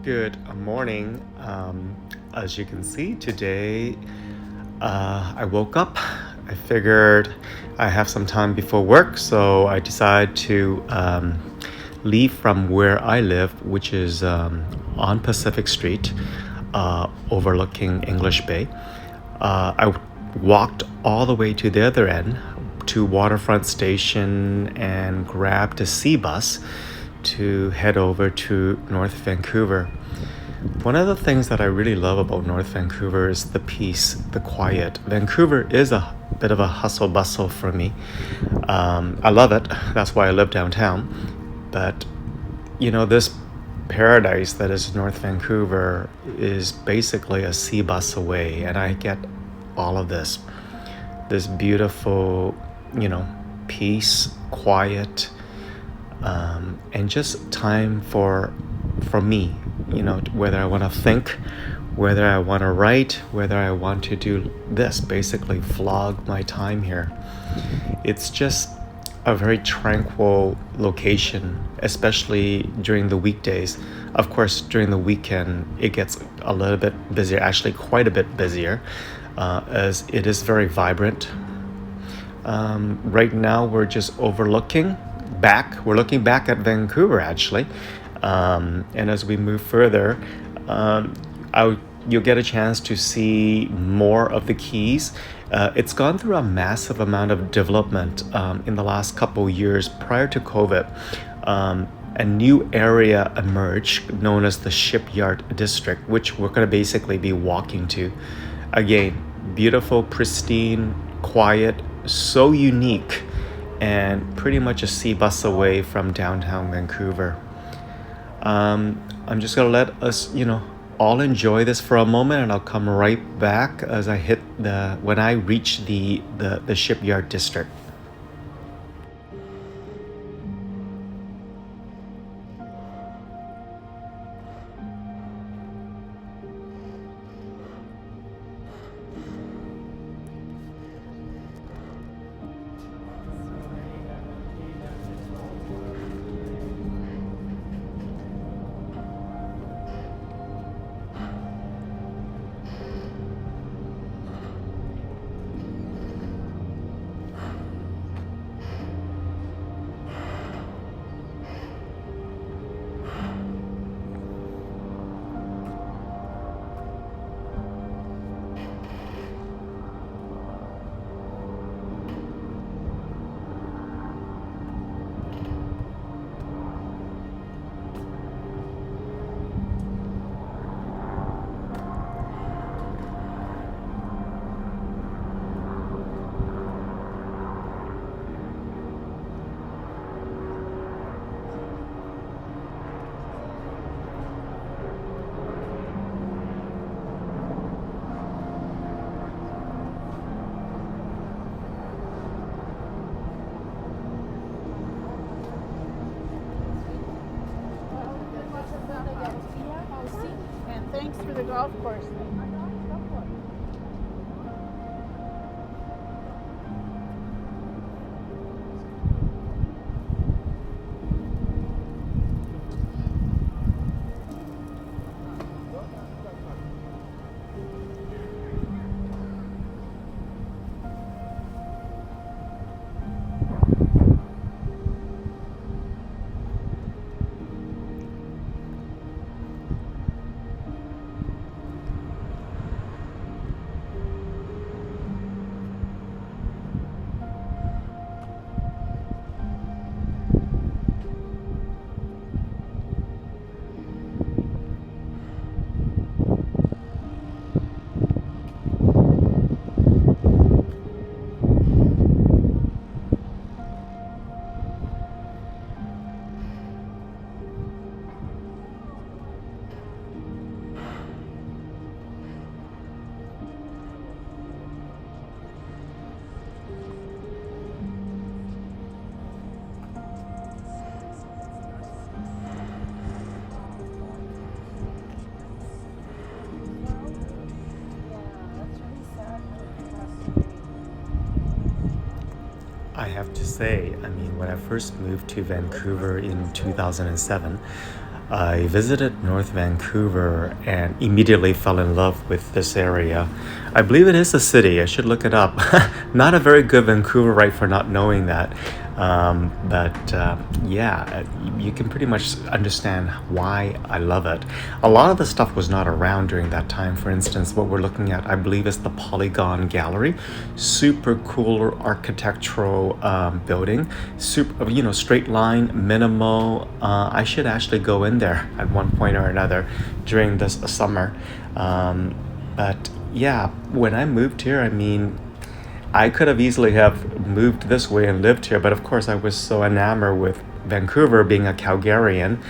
Good morning. As you can see today, I woke up. I figured I have some time before work, so I decided to leave from where I live, which is on Pacific Street, overlooking English Bay. I walked all the way to the other end to Waterfront Station and grabbed a sea bus to head over to North Vancouver. One of the things that I really love about North Vancouver is the peace, the quiet. Vancouver is a bit of a hustle bustle for me. I love it. That's why I live downtown. But, this paradise that is North Vancouver is basically a sea bus away, and I get all of this beautiful, peace, quiet, and just time for me, whether I want to think, whether I want to write, whether I want to do this, basically vlog my time here. It's just a very tranquil location, especially during the weekdays. Of course, during the weekend, it gets a little bit busier, actually quite a bit busier, as it is very vibrant. Right now, we're just looking back at Vancouver, actually. And as we move further, you'll get a chance to see more of the quays. It's gone through a massive amount of development in the last couple years prior to COVID. A new area emerged known as the Shipyard District, which we're going to basically be walking to. Again, beautiful, pristine, quiet, so unique, and pretty much a sea bus away from downtown Vancouver. I'm just gonna let us, all enjoy this for a moment, and I'll come right back as when I reach the Shipyard District. And thanks for the golf course. I have to say, when I first moved to Vancouver in 2007, I visited North Vancouver and immediately fell in love with this area. I believe it is a city. I should look it up. Not a very good Vancouverite for not knowing that. But yeah, you can pretty much understand why I love it. A lot of the stuff was not around during that time. For instance, what we're looking at, I believe, is the Polygon Gallery. Super cool architectural building. Super, straight line, minimal. I should actually go in there at one point or another during this summer. But yeah, when I moved here, I mean, I could have easily have moved this way and lived here, but of course I was so enamored with Vancouver being a Calgarian.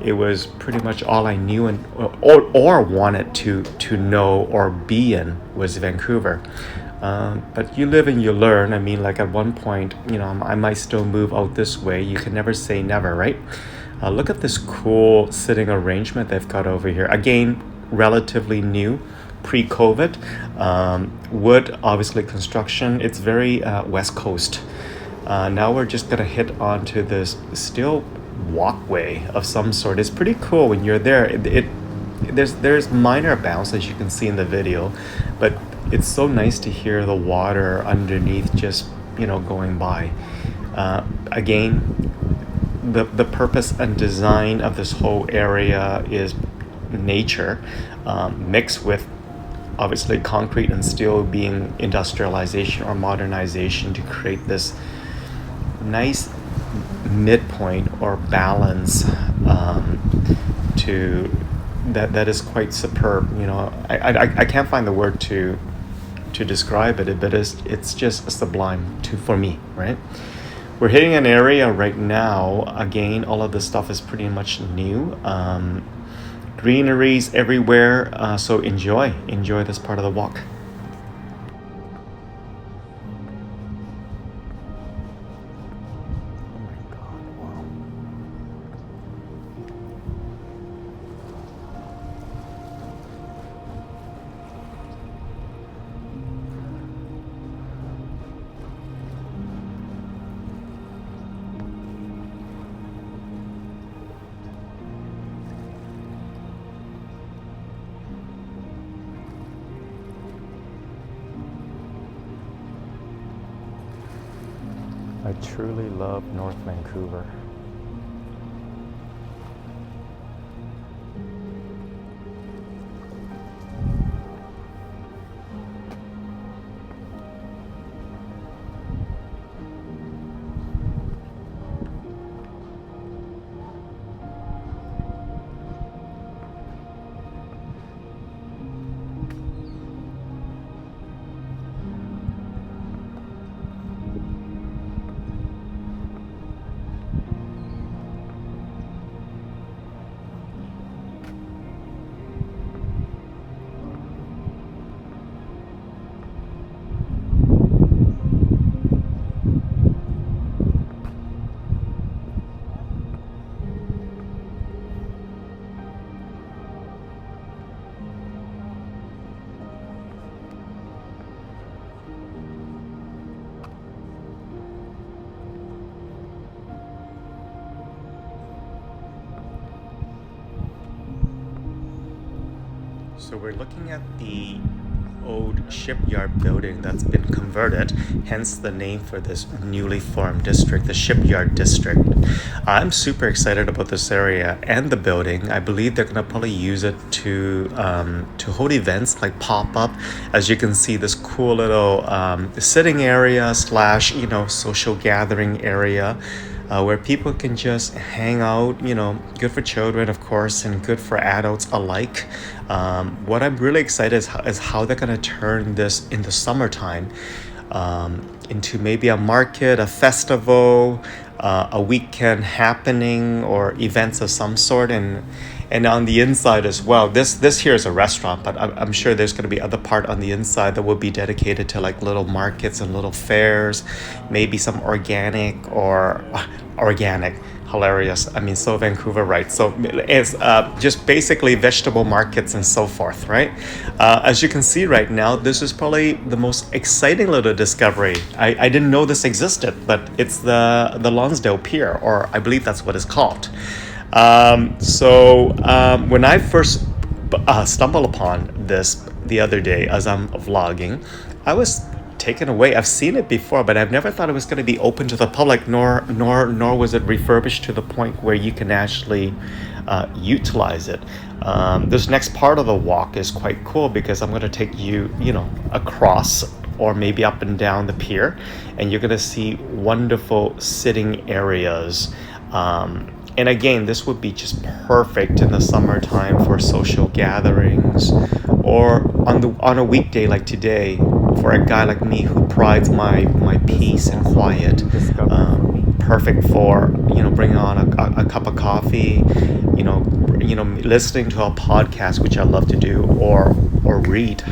It was pretty much all I knew and or wanted to know or be in was Vancouver. But you live and you learn. I mean, like at one point, I might still move out this way. You can never say never, right? Look at this cool sitting arrangement they've got over here. Again, relatively new, pre-COVID. Wood, obviously construction. It's very West Coast. Now we're just gonna hit onto this steel walkway of some sort. It's pretty cool when you're there. There's minor bounce as you can see in the video, but it's so nice to hear the water underneath just going by. Again, the purpose and design of this whole area is nature mixed with obviously concrete and steel being industrialization or modernization to create this nice midpoint or balance to that is quite superb. I can't find the word to describe it, but it's just sublime for me, right? We're hitting an area right now. Again, all of this stuff is pretty much new. Greeneries everywhere, so enjoy this part of the walk. Oh my God, wow. I truly love North Vancouver. So we're looking at the old shipyard building that's been converted, hence the name for this newly formed district, the Shipyard District. I'm super excited about this area and the building. I believe they're gonna probably use it to hold events like pop-up. As you can see, this cool little sitting area slash social gathering area. Where people can just hang out, good for children, of course, and good for adults alike. What I'm really excited is how they're going to turn this in the summertime into maybe a market, a festival, a weekend happening, or events of some sort. And on the inside as well, this here is a restaurant, but I'm sure there's going to be other part on the inside that will be dedicated to like little markets and little fairs, maybe some organic, hilarious. I mean, so Vancouver, right? So it's just basically vegetable markets and so forth, right? As you can see right now, this is probably the most exciting little discovery. I didn't know this existed, but it's the Lonsdale Pier, or I believe that's what it's called. When I first stumbled upon this the other day as I'm vlogging, I was taken away. I've seen it before, but I've never thought it was going to be open to the public, nor was it refurbished to the point where you can actually utilize it. This next part of the walk is quite cool because I'm going to take you, across or maybe up and down the pier, and you're going to see wonderful sitting areas. And again, this would be just perfect in the summertime for social gatherings, or on a weekday like today, for a guy like me who prides my peace and quiet. Perfect for bringing on a cup of coffee, listening to a podcast, which I love to do, or read.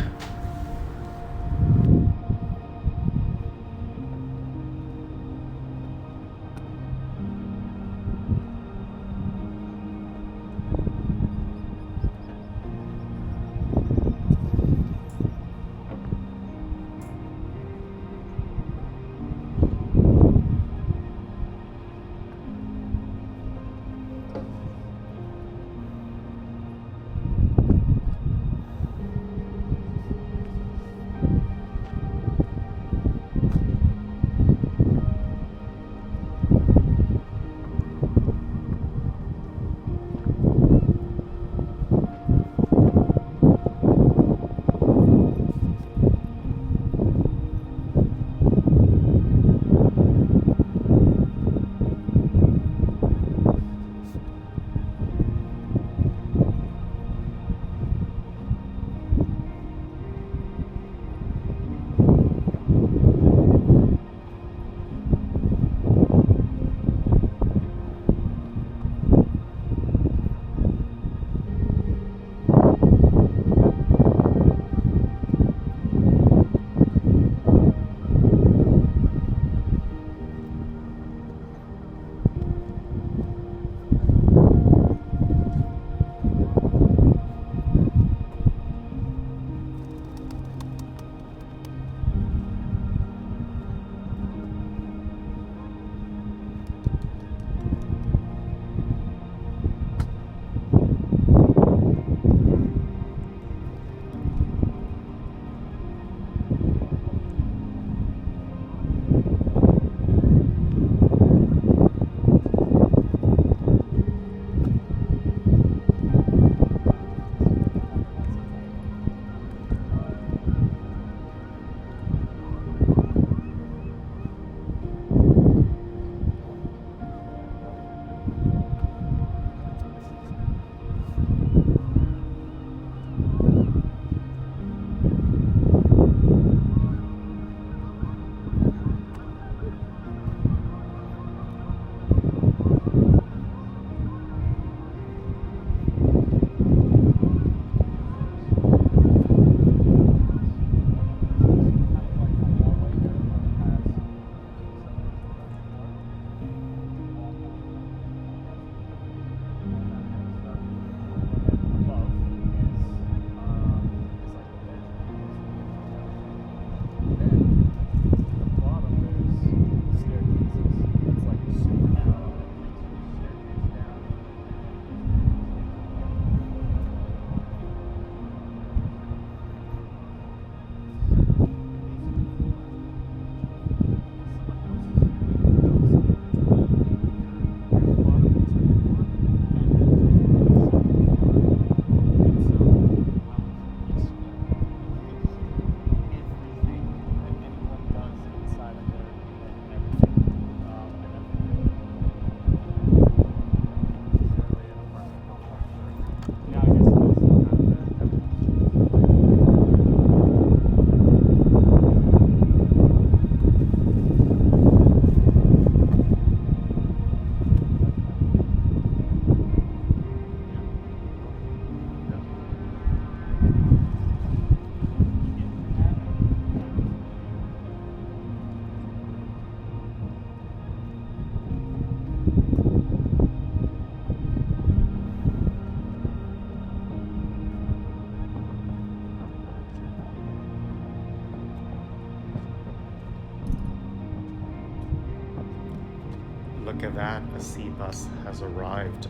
sea bus has arrived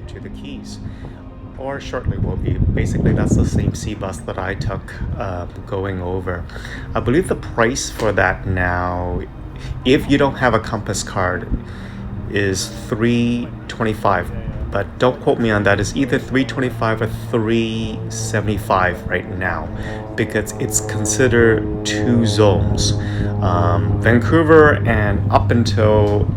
to the quays, or shortly will be. Basically, that's the same sea bus that I took going over. I believe the price for that now, if you don't have a Compass card, is $325. But don't quote me on that. It's either $325 or $375 right now, because it's considered two zones. Vancouver and up until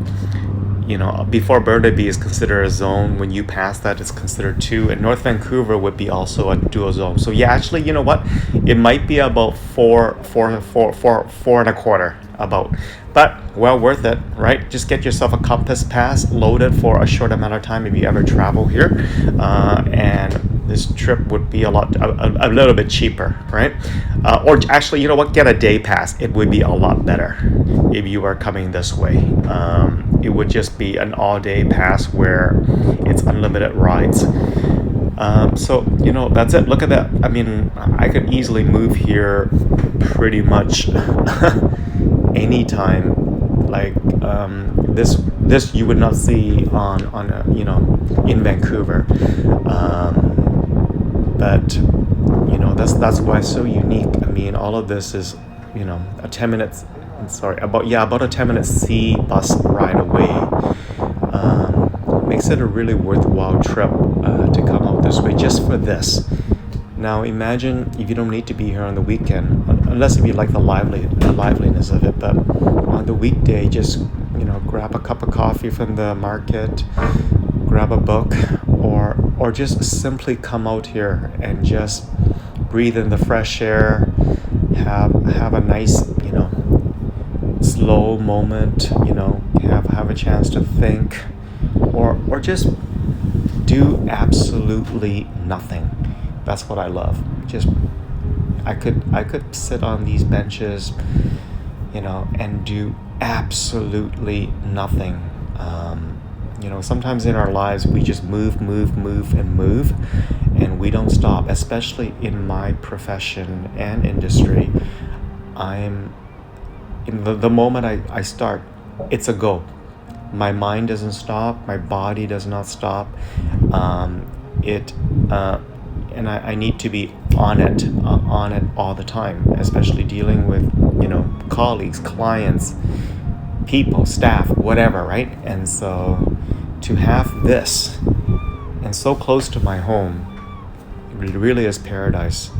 before Burnaby is considered a zone. When you pass that, it's considered two, and North Vancouver would be also a dual zone. So yeah, actually, you know what? It might be about four and a quarter, about. But well worth it, right? Just get yourself a Compass pass, load it for a short amount of time if you ever travel here, and this trip would be a little bit cheaper, right? Or actually, you know what? Get a day pass. It would be a lot better if you are coming this way. It would just be an all-day pass where it's unlimited rides. So that's it. Look at that. I mean, I could easily move here pretty much anytime. Like this you would not see on in Vancouver. But that's why it's so unique. I mean, all of this is a 10 minutes. About a 10-minute sea bus ride away. Makes it a really worthwhile trip to come out this way just for this. Now imagine if you don't need to be here on the weekend, unless if you like the liveliness of it. But on the weekday, just grab a cup of coffee from the market, grab a book, or just simply come out here and just breathe in the fresh air, have a nice slow moment, have a chance to think, or just do absolutely nothing. That's what I love. Just I could sit on these benches, and do absolutely nothing. Sometimes in our lives we just move, and we don't stop. Especially in my profession and industry, I'm in the moment I start, it's a go. My mind doesn't stop. My body does not stop. And I need to be on it all the time, especially dealing with colleagues, clients, people, staff, whatever, right? And so to have this and so close to my home, it really is paradise.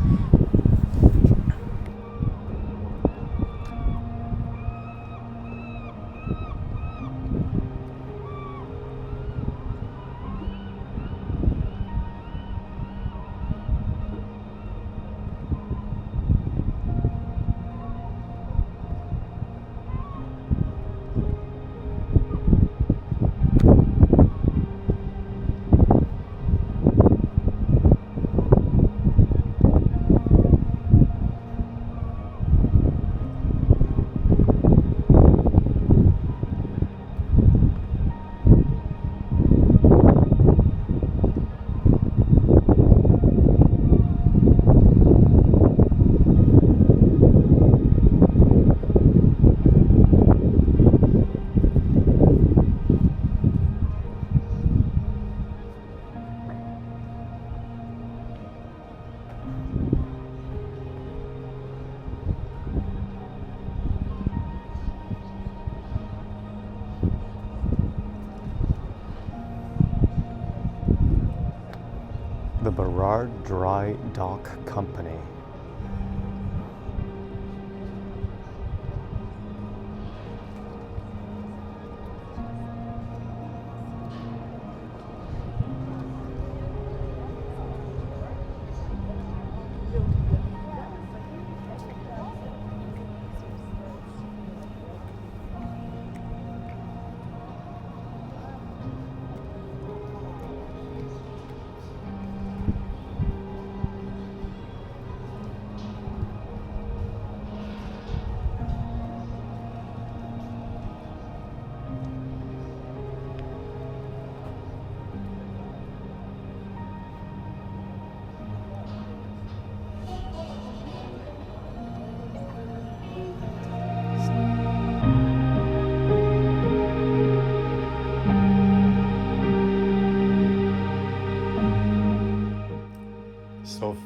The Burrard Dry Dock Company.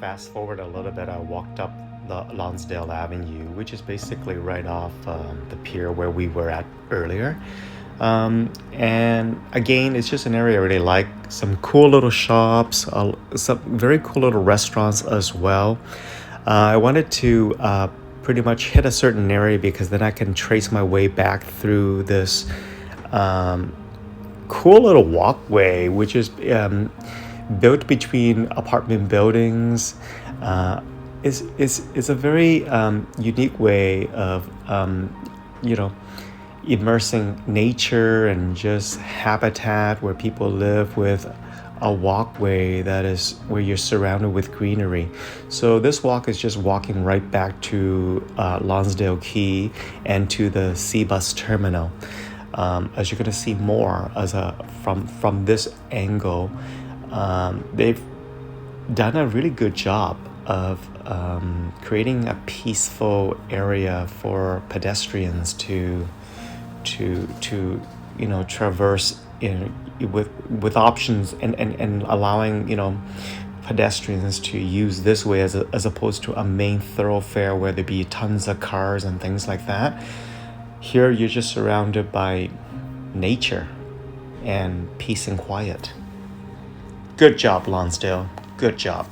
fast forward a little bit, I walked up the Lonsdale Avenue, which is basically right off the pier where we were at earlier. And again, it's just an area I really like. Some cool little shops, some very cool little restaurants as well. I wanted to pretty much hit a certain area because then I can trace my way back through this cool little walkway, which is built between apartment buildings. Is a very unique way of you know immersing nature and just habitat where people live with a walkway that is where you're surrounded with greenery. So this walk is just walking right back to Lonsdale Quay and to the sea bus terminal. As you're going to see more from this angle, they've done a really good job of creating a peaceful area for pedestrians to traverse with options and allowing pedestrians to use this way as opposed to a main thoroughfare where there be tons of cars and things like that. Here you're just surrounded by nature and peace and quiet. Good job, Lonsdale. Good job.